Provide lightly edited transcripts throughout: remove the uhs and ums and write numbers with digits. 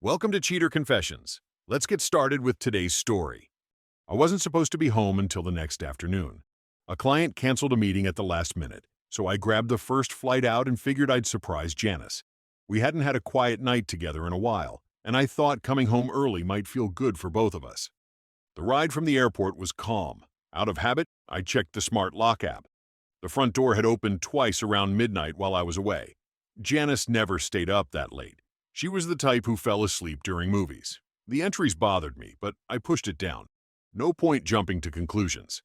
Welcome to Cheater Confessions. Let's get started with today's story. I wasn't supposed to be home until the next afternoon. A client canceled a meeting at the last minute, so I grabbed the first flight out and figured I'd surprise Janice. We hadn't had a quiet night together in a while, and I thought coming home early might feel good for both of us. The ride from the airport was calm. Out of habit, I checked the smart lock app. The front door had opened twice around midnight while I was away. Janice never stayed up that late. She was the type who fell asleep during movies. The entries bothered me, but I pushed it down. No point jumping to conclusions.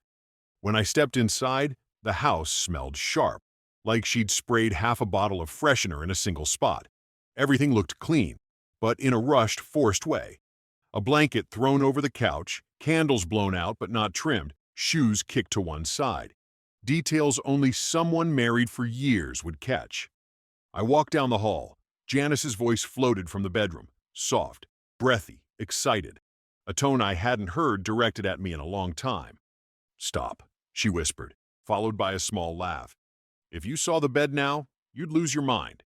When I stepped inside, the house smelled sharp, like she'd sprayed half a bottle of freshener in a single spot. Everything looked clean, but in a rushed, forced way. A blanket thrown over the couch, candles blown out but not trimmed, shoes kicked to one side. Details only someone married for years would catch. I walked down the hall. Janice's voice floated from the bedroom, soft, breathy, excited, a tone I hadn't heard directed at me in a long time. "Stop," she whispered, followed by a small laugh. "If you saw the bed now, you'd lose your mind."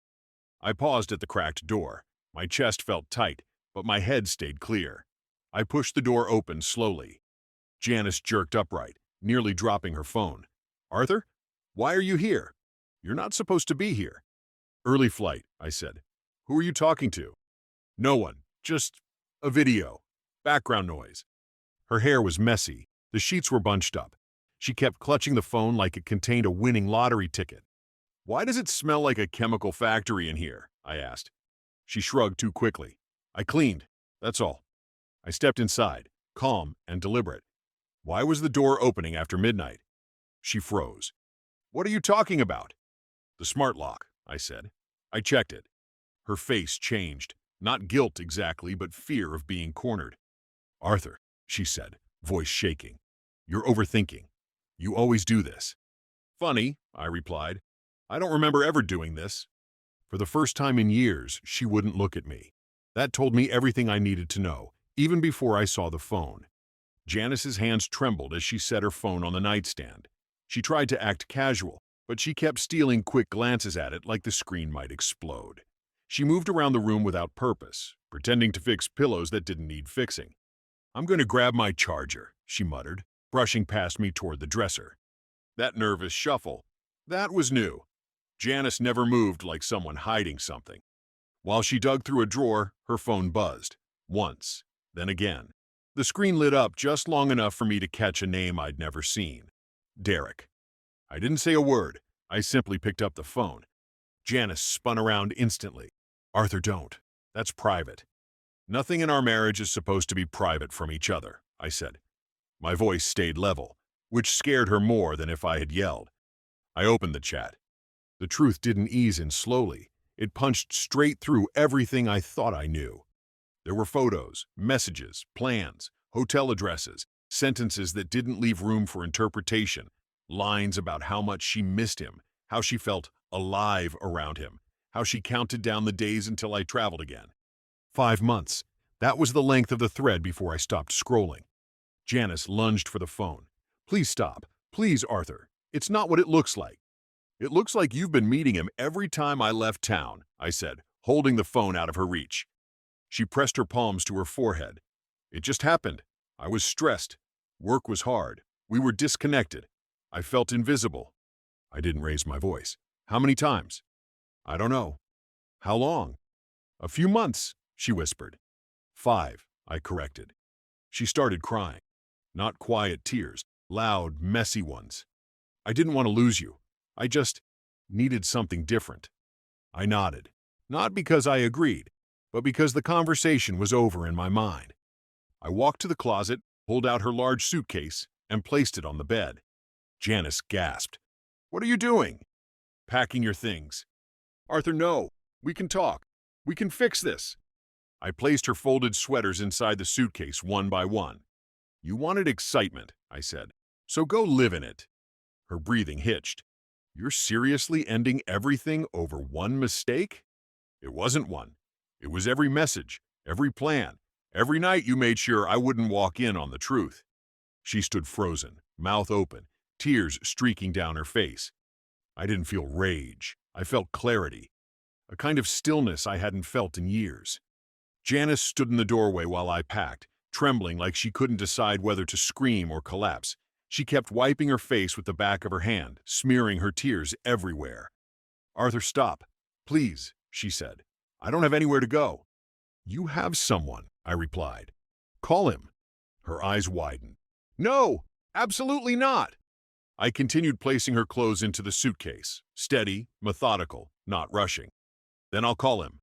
I paused at the cracked door. My chest felt tight, but my head stayed clear. I pushed the door open slowly. Janice jerked upright, nearly dropping her phone. "Arthur? Why are you here? You're not supposed to be here." "Early flight," I said. "Who are you talking to?" "No one. Just a video. Background noise." Her hair was messy. The sheets were bunched up. She kept clutching the phone like it contained a winning lottery ticket. "Why does it smell like a chemical factory in here?" I asked. She shrugged too quickly. "I cleaned. That's all." I stepped inside, calm and deliberate. "Why was the door opening after midnight?" She froze. "What are you talking about?" "The smart lock," I said. "I checked it." Her face changed. Not guilt exactly, but fear of being cornered. "Arthur," she said, voice shaking. "You're overthinking. You always do this." "Funny," I replied. "I don't remember ever doing this." For the first time in years, she wouldn't look at me. That told me everything I needed to know, even before I saw the phone. Janice's hands trembled as she set her phone on the nightstand. She tried to act casual, but she kept stealing quick glances at it like the screen might explode. She moved around the room without purpose, pretending to fix pillows that didn't need fixing. "I'm going to grab my charger," she muttered, brushing past me toward the dresser. That nervous shuffle, that was new. Janice never moved like someone hiding something. While she dug through a drawer, her phone buzzed. Once, then again. The screen lit up just long enough for me to catch a name I'd never seen. Derek. I didn't say a word. I simply picked up the phone. Janice spun around instantly. "Arthur, don't. That's private." "Nothing in our marriage is supposed to be private from each other," I said. My voice stayed level, which scared her more than if I had yelled. I opened the chat. The truth didn't ease in slowly. It punched straight through everything I thought I knew. There were photos, messages, plans, hotel addresses, sentences that didn't leave room for interpretation, lines about how much she missed him, how she felt alive around him, how she counted down the days until I traveled again. 5 months. That was the length of the thread before I stopped scrolling. Janice lunged for the phone. "Please stop. Please, Arthur. It's not what it looks like." "It looks like you've been meeting him every time I left town," I said, holding the phone out of her reach. She pressed her palms to her forehead. "It just happened. I was stressed. Work was hard. We were disconnected. I felt invisible." I didn't raise my voice. "How many times?" "I don't know." "How long?" "A few months," she whispered. 5, I corrected. She started crying. Not quiet tears, loud, messy ones. "I didn't want to lose you. I just needed something different." I nodded, not because I agreed, but because the conversation was over in my mind. I walked to the closet, pulled out her large suitcase, and placed it on the bed. Janice gasped. "What are you doing?" "Packing your things." "Arthur, no. We can talk. We can fix this." I placed her folded sweaters inside the suitcase one by one. "You wanted excitement," I said, "so go live in it." Her breathing hitched. "You're seriously ending everything over one mistake?" "It wasn't one. It was every message, every plan. Every night you made sure I wouldn't walk in on the truth." She stood frozen, mouth open, tears streaking down her face. I didn't feel rage. I felt clarity, a kind of stillness I hadn't felt in years. Janice stood in the doorway while I packed, trembling like she couldn't decide whether to scream or collapse. She kept wiping her face with the back of her hand, smearing her tears everywhere. "Arthur, stop. Please," she said. "I don't have anywhere to go." "You have someone," I replied. "Call him." Her eyes widened. "No, absolutely not." I continued placing her clothes into the suitcase, steady, methodical, not rushing. "Then I'll call him."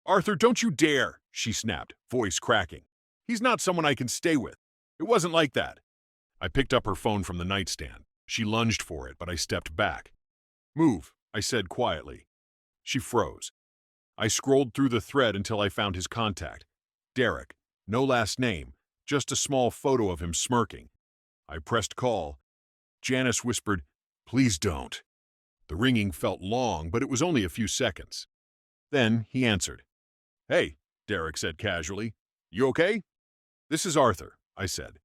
"Arthur, don't you dare," she snapped, voice cracking. "He's not someone I can stay with. It wasn't like that." I picked up her phone from the nightstand. She lunged for it, but I stepped back. "Move," I said quietly. She froze. I scrolled through the thread until I found his contact. Derek. No last name, just a small photo of him smirking. I pressed call. Janice whispered, "Please don't." The ringing felt long, but it was only a few seconds. Then he answered. "Hey," Derek said casually. "You okay?" "This is Arthur," I said.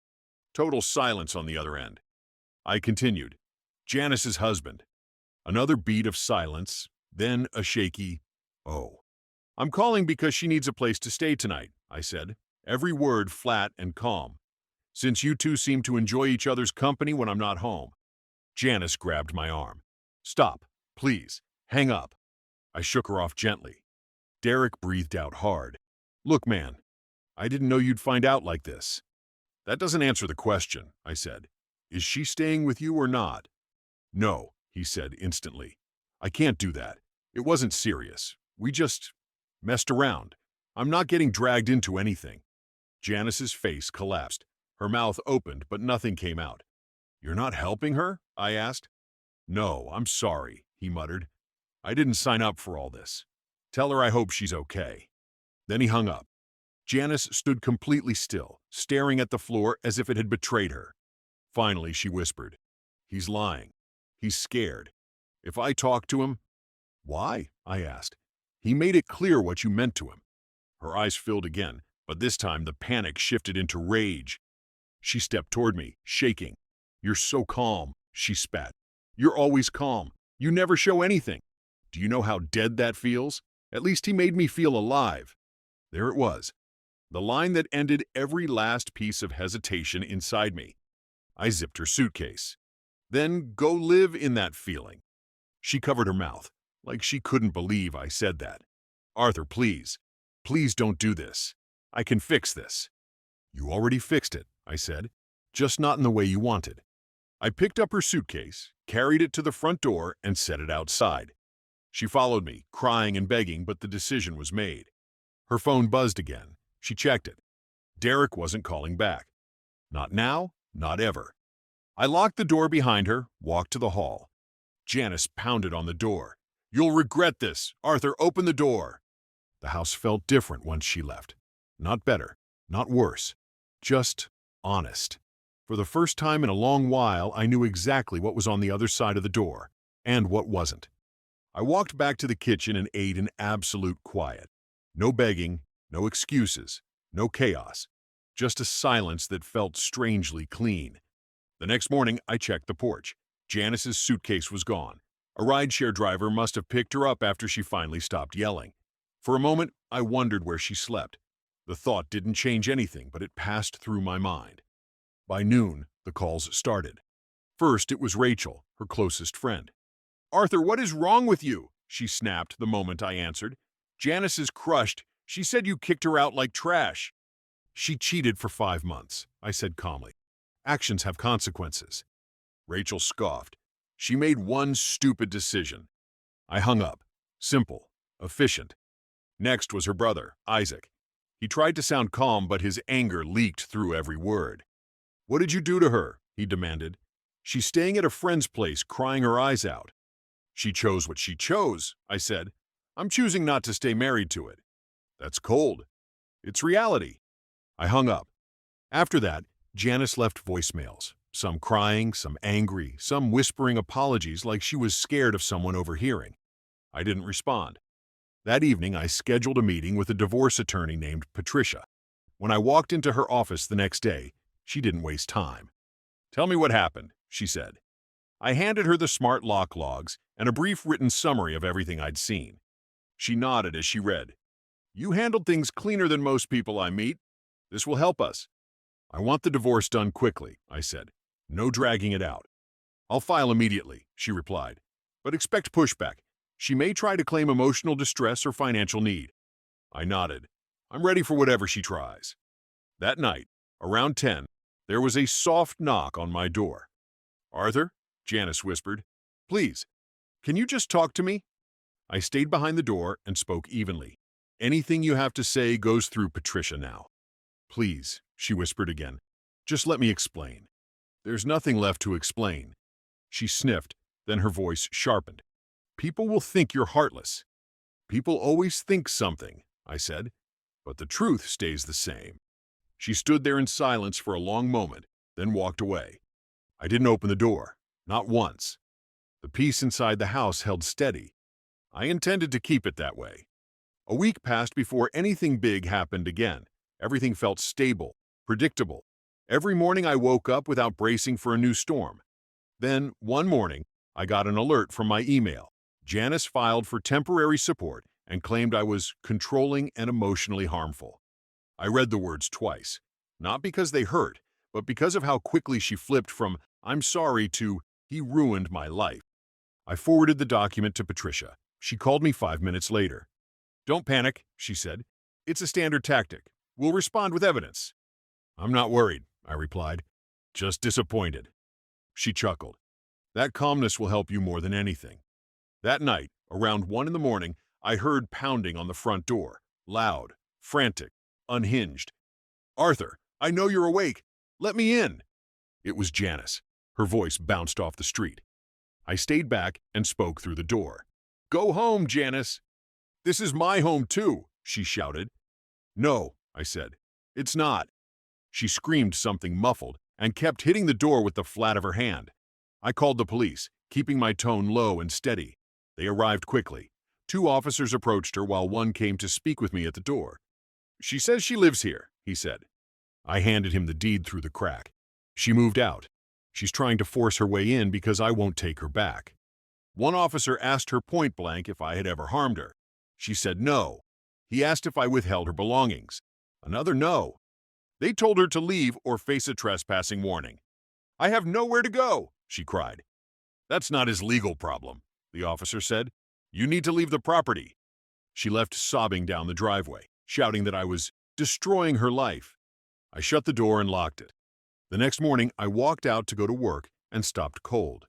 Total silence on the other end. I continued. "Janice's husband." Another beat of silence, then a shaky, "Oh." "I'm calling because she needs a place to stay tonight," I said, every word flat and calm. "Since you two seem to enjoy each other's company when I'm not home." Janice grabbed my arm. "Stop, please. Hang up." I shook her off gently. Derek breathed out hard. "Look, man, I didn't know you'd find out like this." "That doesn't answer the question," I said. "Is she staying with you or not?" "No," he said instantly. "I can't do that. It wasn't serious. We just messed around. I'm not getting dragged into anything." Janice's face collapsed. Her mouth opened, but nothing came out. "You're not helping her?" I asked. "No, I'm sorry," he muttered. "I didn't sign up for all this. Tell her I hope she's okay." Then he hung up. Janice stood completely still, staring at the floor as if it had betrayed her. Finally, she whispered, "He's lying. He's scared. If I talk to him—" "Why?" I asked. "He made it clear what you meant to him." Her eyes filled again, but this time the panic shifted into rage. She stepped toward me, shaking. "You're so calm," she spat. "You're always calm. You never show anything. Do you know how dead that feels? At least he made me feel alive." There it was, the line that ended every last piece of hesitation inside me. I zipped her suitcase. "Then go live in that feeling." She covered her mouth, like she couldn't believe I said that. "Arthur, please. Please don't do this. I can fix this." "You already fixed it," I said, "just not in the way you wanted." I picked up her suitcase, carried it to the front door, and set it outside. She followed me, crying and begging, but the decision was made. Her phone buzzed again. She checked it. Derek wasn't calling back. Not now, not ever. I locked the door behind her, walked to the hall. Janice pounded on the door. "You'll regret this. Arthur, open the door." The house felt different once she left. Not better, not worse. Just honest. For the first time in a long while, I knew exactly what was on the other side of the door, and what wasn't. I walked back to the kitchen and ate in absolute quiet. No begging, no excuses, no chaos. Just a silence that felt strangely clean. The next morning, I checked the porch. Janice's suitcase was gone. A rideshare driver must have picked her up after she finally stopped yelling. For a moment, I wondered where she slept. The thought didn't change anything, but it passed through my mind. By noon, the calls started. First, it was Rachel, her closest friend. "Arthur, what is wrong with you?" she snapped the moment I answered. "Janice is crushed. She said you kicked her out like trash." "She cheated for 5 months," I said calmly. "Actions have consequences." Rachel scoffed. "She made one stupid decision." I hung up. Simple. Efficient. Next was her brother, Isaac. He tried to sound calm, but his anger leaked through every word. "What did you do to her?" he demanded. "She's staying at a friend's place, crying her eyes out." "She chose what she chose," I said. "I'm choosing not to stay married to it." "That's cold." "It's reality." I hung up. After that, Janice left voicemails, some crying, some angry, some whispering apologies like she was scared of someone overhearing. I didn't respond. That evening, I scheduled a meeting with a divorce attorney named Patricia. When I walked into her office the next day, she didn't waste time. "Tell me what happened," she said. I handed her the smart lock logs and a brief written summary of everything I'd seen. She nodded as she read. You handled things cleaner than most people I meet. This will help us. I want the divorce done quickly, I said. No dragging it out. I'll file immediately, she replied. But expect pushback. She may try to claim emotional distress or financial need. I nodded. I'm ready for whatever she tries. That night, around 10, there was a soft knock on my door. Arthur, Janice whispered. Please, can you just talk to me? I stayed behind the door and spoke evenly. Anything you have to say goes through Patricia now. Please, she whispered again. Just let me explain. There's nothing left to explain. She sniffed, then her voice sharpened. People will think you're heartless. People always think something, I said, but the truth stays the same. She stood there in silence for a long moment, then walked away. I didn't open the door, not once. The peace inside the house held steady. I intended to keep it that way. A week passed before anything big happened again. Everything felt stable, predictable. Every morning I woke up without bracing for a new storm. Then, one morning, I got an alert from my email. Janice filed for temporary support and claimed I was controlling and emotionally harmful. I read the words twice, not because they hurt, but because of how quickly she flipped from "I'm sorry" to "he ruined my life." I forwarded the document to Patricia. She called me 5 minutes later. Don't panic, she said. It's a standard tactic. We'll respond with evidence. I'm not worried, I replied. Just disappointed. She chuckled. That calmness will help you more than anything. That night, around 1 in the morning, I heard pounding on the front door. Loud, frantic, unhinged. Arthur, I know you're awake. Let me in. It was Janice. Her voice bounced off the street. I stayed back and spoke through the door. Go home, Janice. This is my home too, she shouted. No, I said. It's not. She screamed something muffled and kept hitting the door with the flat of her hand. I called the police, keeping my tone low and steady. They arrived quickly. 2 officers approached her while one came to speak with me at the door. She says she lives here, he said. I handed him the deed through the crack. She moved out. She's trying to force her way in because I won't take her back. One officer asked her point blank if I had ever harmed her. She said no. He asked if I withheld her belongings. Another no. They told her to leave or face a trespassing warning. I have nowhere to go, she cried. That's not his legal problem, the officer said. You need to leave the property. She left sobbing down the driveway, shouting that I was destroying her life. I shut the door and locked it. The next morning, I walked out to go to work and stopped cold.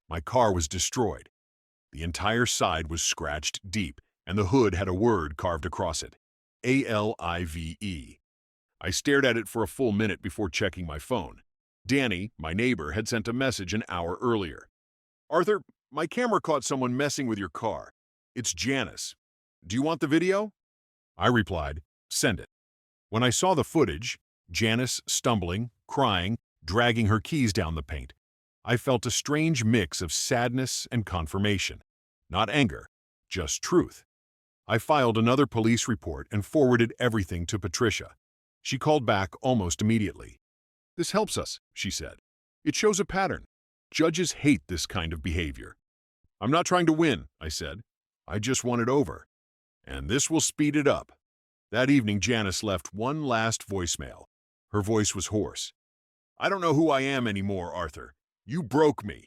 My car was destroyed. The entire side was scratched deep, and the hood had a word carved across it. ALIVE. I stared at it for a full minute before checking my phone. Danny, my neighbor, had sent a message an hour earlier. Arthur, my camera caught someone messing with your car. It's Janice. Do you want the video? I replied, send it. When I saw the footage, Janice stumbling, crying, dragging her keys down the paint, I felt a strange mix of sadness and confirmation. Not anger, just truth. I filed another police report and forwarded everything to Patricia. She called back almost immediately. This helps us, she said. It shows a pattern. Judges hate this kind of behavior. I'm not trying to win, I said. I just want it over. And this will speed it up. That evening, Janice left one last voicemail. Her voice was hoarse. I don't know who I am anymore, Arthur. You broke me.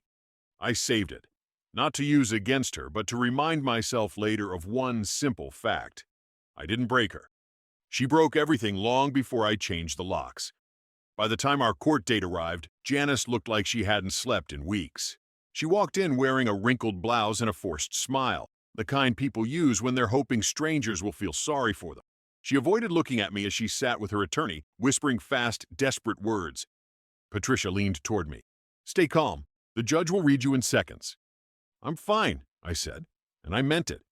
I saved it. Not to use against her, but to remind myself later of one simple fact. I didn't break her. She broke everything long before I changed the locks. By the time our court date arrived, Janice looked like she hadn't slept in weeks. She walked in wearing a wrinkled blouse and a forced smile, the kind people use when they're hoping strangers will feel sorry for them. She avoided looking at me as she sat with her attorney, whispering fast, desperate words. Patricia leaned toward me. Stay calm. The judge will read you in seconds. I'm fine, I said, and I meant it.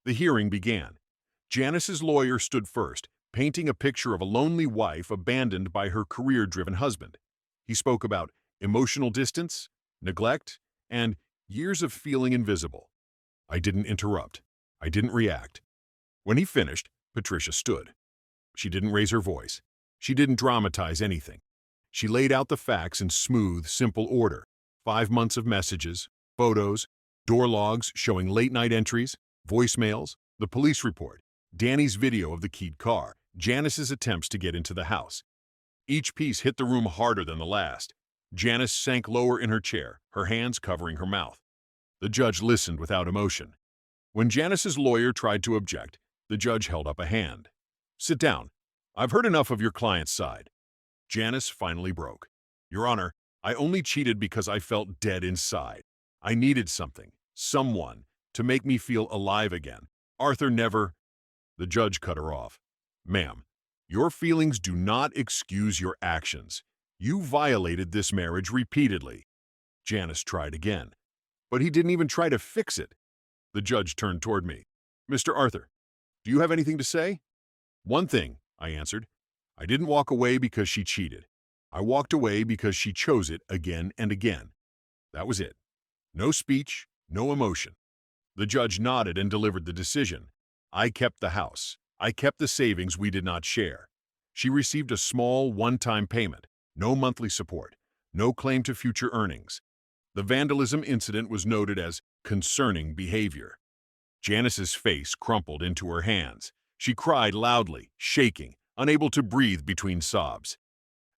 The hearing began. Janice's lawyer stood first, painting a picture of a lonely wife abandoned by her career-driven husband. He spoke about emotional distance, neglect, and years of feeling invisible. I didn't interrupt. I didn't react. When he finished, Patricia stood. She didn't raise her voice. She didn't dramatize anything. She laid out the facts in smooth, simple order. 5 months of messages, photos, door logs showing late-night entries, voicemails, the police report, Danny's video of the keyed car, Janice's attempts to get into the house. Each piece hit the room harder than the last. Janice sank lower in her chair, her hands covering her mouth. The judge listened without emotion. When Janice's lawyer tried to object, the judge held up a hand. "Sit down. I've heard enough of your client's side." Janice finally broke. "Your Honor, I only cheated because I felt dead inside. I needed something, someone, to make me feel alive again. Arthur never—" The judge cut her off. "Ma'am, your feelings do not excuse your actions. You violated this marriage repeatedly." Janice tried again. "But he didn't even try to fix it." The judge turned toward me. "Mr. Arthur, do you have anything to say?" "One thing," I answered. "I didn't walk away because she cheated. I walked away because she chose it again and again. That was it. No speech, no emotion." The judge nodded and delivered the decision. "I kept the house. I kept the savings we did not share. She received a small, one-time payment, no monthly support, no claim to future earnings. The vandalism incident was noted as concerning behavior." Janice's face crumpled into her hands. She cried loudly, shaking, unable to breathe between sobs.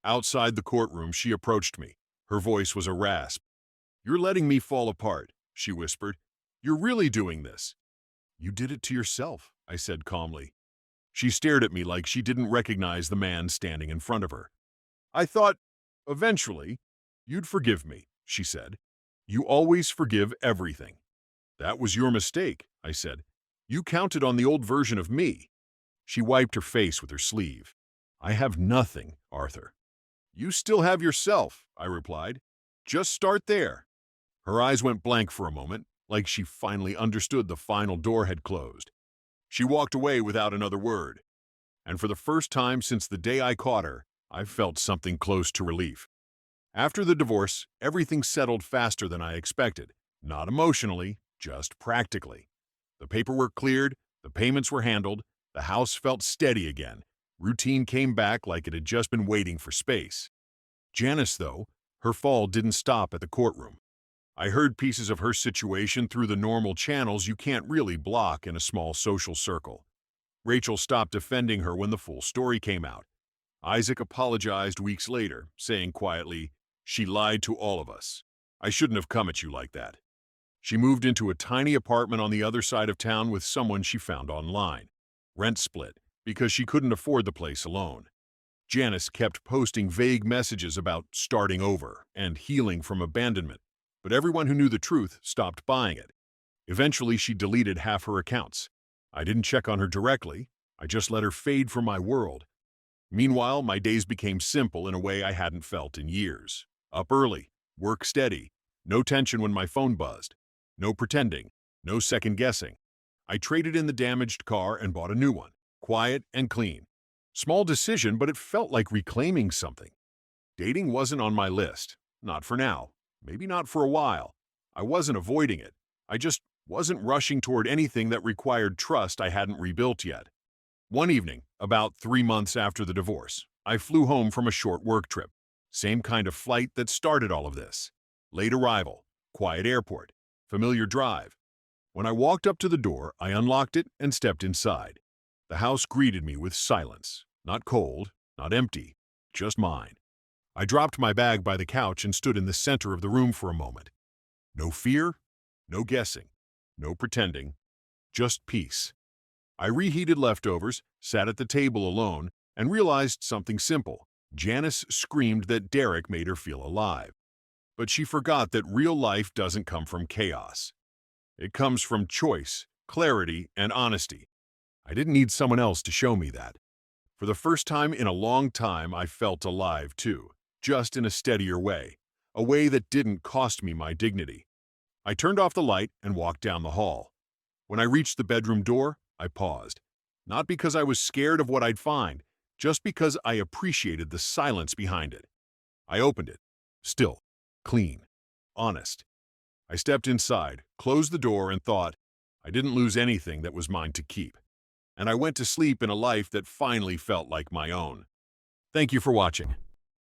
Outside the courtroom, she approached me. Her voice was a rasp. "You're letting me fall apart," she whispered. "You're really doing this." "You did it to yourself," I said calmly. She stared at me like she didn't recognize the man standing in front of her. "I thought, eventually, you'd forgive me," she said. "You always forgive everything." "That was your mistake," I said. "You counted on the old version of me." She wiped her face with her sleeve. "I have nothing, Arthur." "You still have yourself," I replied. "Just start there." Her eyes went blank for a moment, like she finally understood the final door had closed. She walked away without another word. And for the first time since the day I caught her, I felt something close to relief. After the divorce, everything settled faster than I expected. Not emotionally, just practically. The paperwork cleared, the payments were handled, the house felt steady again. Routine came back like it had just been waiting for space. Janice, though, her fall didn't stop at the courtroom. I heard pieces of her situation through the normal channels you can't really block in a small social circle. Rachel stopped defending her when the full story came out. Isaac apologized weeks later, saying quietly, "She lied to all of us. I shouldn't have come at you like that." She moved into a tiny apartment on the other side of town with someone she found online. Rent split, because she couldn't afford the place alone. Janice kept posting vague messages about starting over and healing from abandonment, but everyone who knew the truth stopped buying it. Eventually, she deleted half her accounts. I didn't check on her directly. I just let her fade from my world. Meanwhile, my days became simple in a way I hadn't felt in years. Up early, work steady, no tension when my phone buzzed, no pretending, no second-guessing. I traded in the damaged car and bought a new one, quiet and clean. Small decision, but it felt like reclaiming something. Dating wasn't on my list. Not for now. Maybe not for a while. I wasn't avoiding it. I just wasn't rushing toward anything that required trust I hadn't rebuilt yet. One evening, about 3 months after the divorce, I flew home from a short work trip. Same kind of flight that started all of this. Late arrival, quiet airport, familiar drive. When I walked up to the door, I unlocked it and stepped inside. The house greeted me with silence. Not cold, not empty, just mine. I dropped my bag by the couch and stood in the center of the room for a moment. No fear, no guessing, no pretending, just peace. I reheated leftovers, sat at the table alone, and realized something simple. Janice screamed that Derek made her feel alive. But she forgot that real life doesn't come from chaos. It comes from choice, clarity, and honesty. I didn't need someone else to show me that. For the first time in a long time, I felt alive too, just in a steadier way, a way that didn't cost me my dignity. I turned off the light and walked down the hall. When I reached the bedroom door, I paused. Not because I was scared of what I'd find, just because I appreciated the silence behind it. I opened it. Still, clean, honest. I stepped inside, closed the door, and thought, I didn't lose anything that was mine to keep. And I went to sleep in a life that finally felt like my own. Thank you for watching.